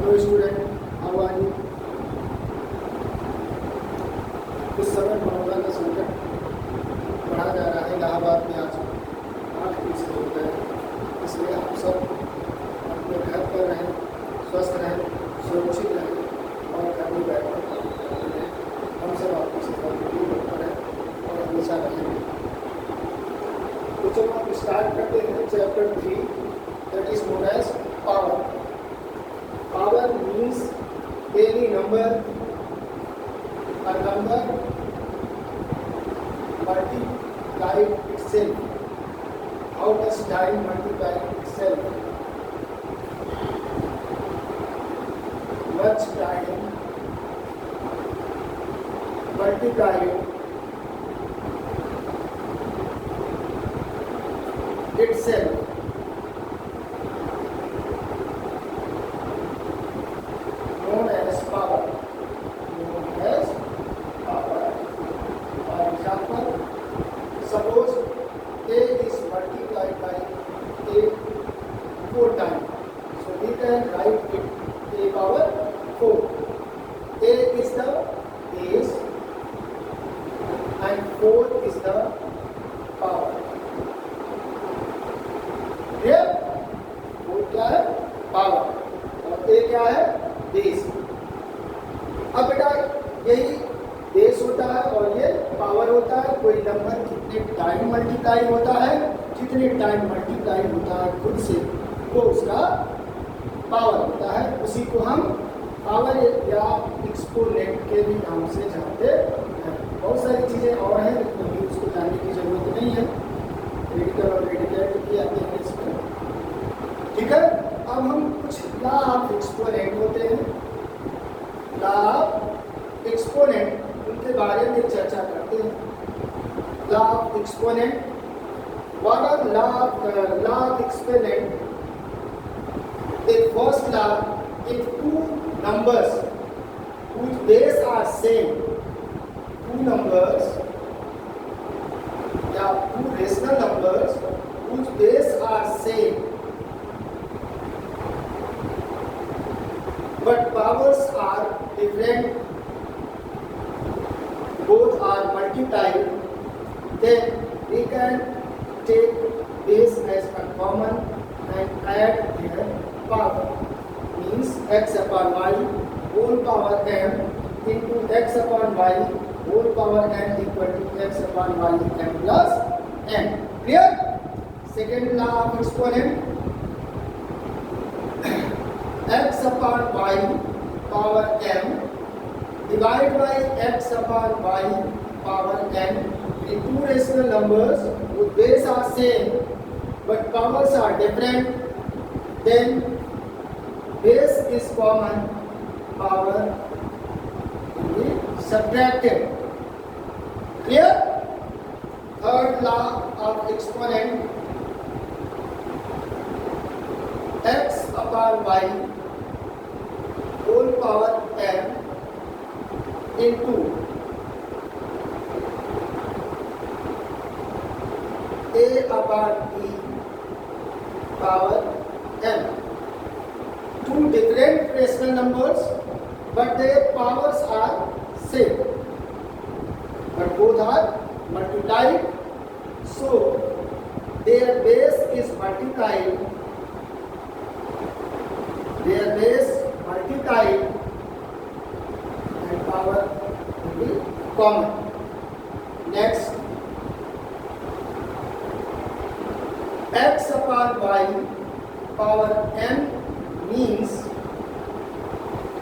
Hello student, how are you? इस समय corona का संकट बढ़ा जा रहा है। इलाहाबाद में आज 8 केस हो गए, इसलिए आप सब अपने घर पर रहें, स्वस्थ रहें, सुरक्षित रहें और घर में बैठकर काम करते रहें। हम सब आपकी सेवा के लिए तत्पर हैं और हमेशा रहेंगे। तो चलो हम स्टार्ट करते हैं chapter 3, that is known as power. Power means any number, a number multiply itself. How does time multiply itself? Much time multiplying itself. Known as power. Known as power. For example, suppose A is multiplied by A 4 times. So we can write it A power 4. A is the base and 4 is the power. Clear? 4 क्या है? Power. और A क्या है? Base. अब बेटा यही base होता है और ये पावर होता है। कोई नंबर कितने टाइम मल्टीप्लाई होता है, कितने टाइम मल्टीप्लाई होता है खुद से, वो उसका पावर होता है। उसी को हम पावर या एक्सपोनेंट के भी नाम से जानते हैं। बहुत सारी चीज़ें और हैं लेकिन अभी उसको जानने की जरूरत नहीं है। रेडिकल और रेडिकल की आते हैं इसमें, ठीक है। अब हम कुछ लॉ ऑफ एक्सपोनेंट होते हैं, लॉ ऑफ एक्सपोनेंट, उनके बारे में चर्चा करते हैं। Law of exponent, what are law of exponent? The first law, if two numbers whose base are same, two numbers या two rational numbers whose base are same but powers are different, both are multiplied, then we can take base as a common and add their power. Means x upon y whole power m into x upon y whole power n equal to x upon y m plus n. Clear? Second law of exponent, x upon y power m divided by x upon y power n in two rational numbers whose base are same but powers are different, then base is common, power will be subtracted. Clear? Third law of exponent, x upon y whole power n into a upon b power n. Two different rational numbers but their powers are same, but both are multiplied, so their base is multiplied, and power will be common. Next, x upon y power m means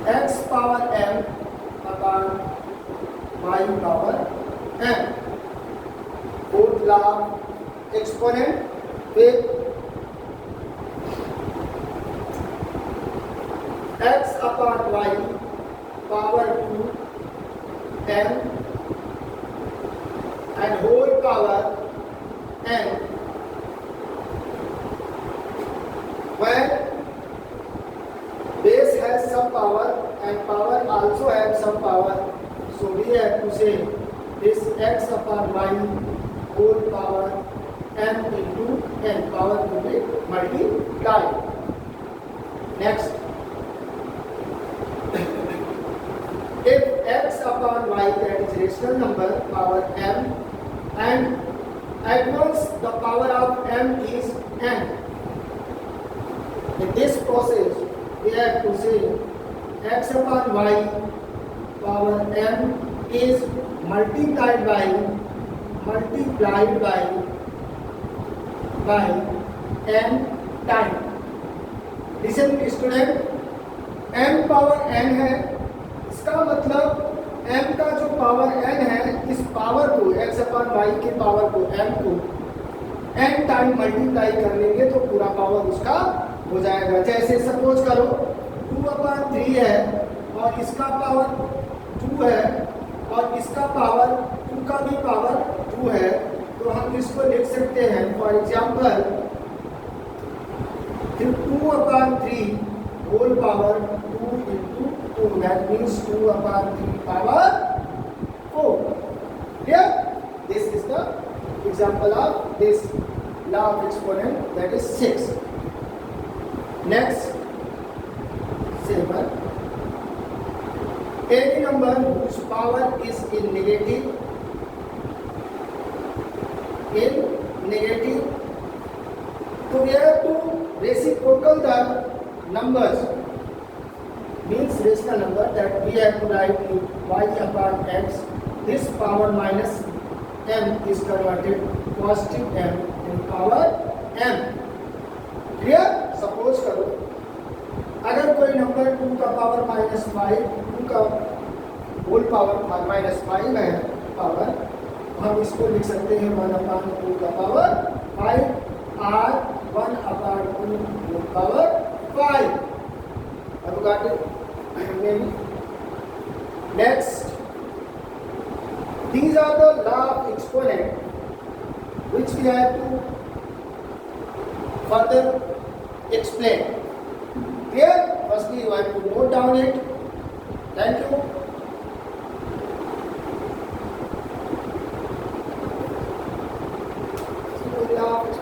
x power m upon y power m. Fourth law exponent with x upon y power 2 n and whole power n, when base has some power and power also has some power, so we have to say this x upon y whole power m into n, power will be multiplied. Next, upon y, that is rational number, power m, and at once the power of m is n. In this process, we have to say x upon y power m is multiplied by n time. Listen student, m power n है, इसका मतलब m का जो power n है, इस power को x अपन y के power को m को n टाइम मल्टीप्लाई कर लेंगे तो पूरा पावर उसका हो जाएगा। जैसे सपोज करो 2/3 है और इसका पावर 2 है और इसका पावर 2 का भी पावर 2 है, तो हम इसको लिख सकते हैं for example 2/3 whole power 2 into 2, that means 2/3 power 4. Clear? This is the example of this law of exponent, that is 6. Next, 7. Any number whose power is in negative, so we have to reciprocal the numbers, means rational number, that we have to write y upon x, this power minus m is converted positive m in power m. Clear? Suppose करो अगर कोई number 2 का power -5, 2 का whole power -5 है power, हम इसको लिख सकते हैं 1/2 का power 5 r 1/2 whole power 5. Have you got it? Maybe. Next, these are the law of exponent which we have to further explain. Clear? Firstly, you have to note down it. Thank you.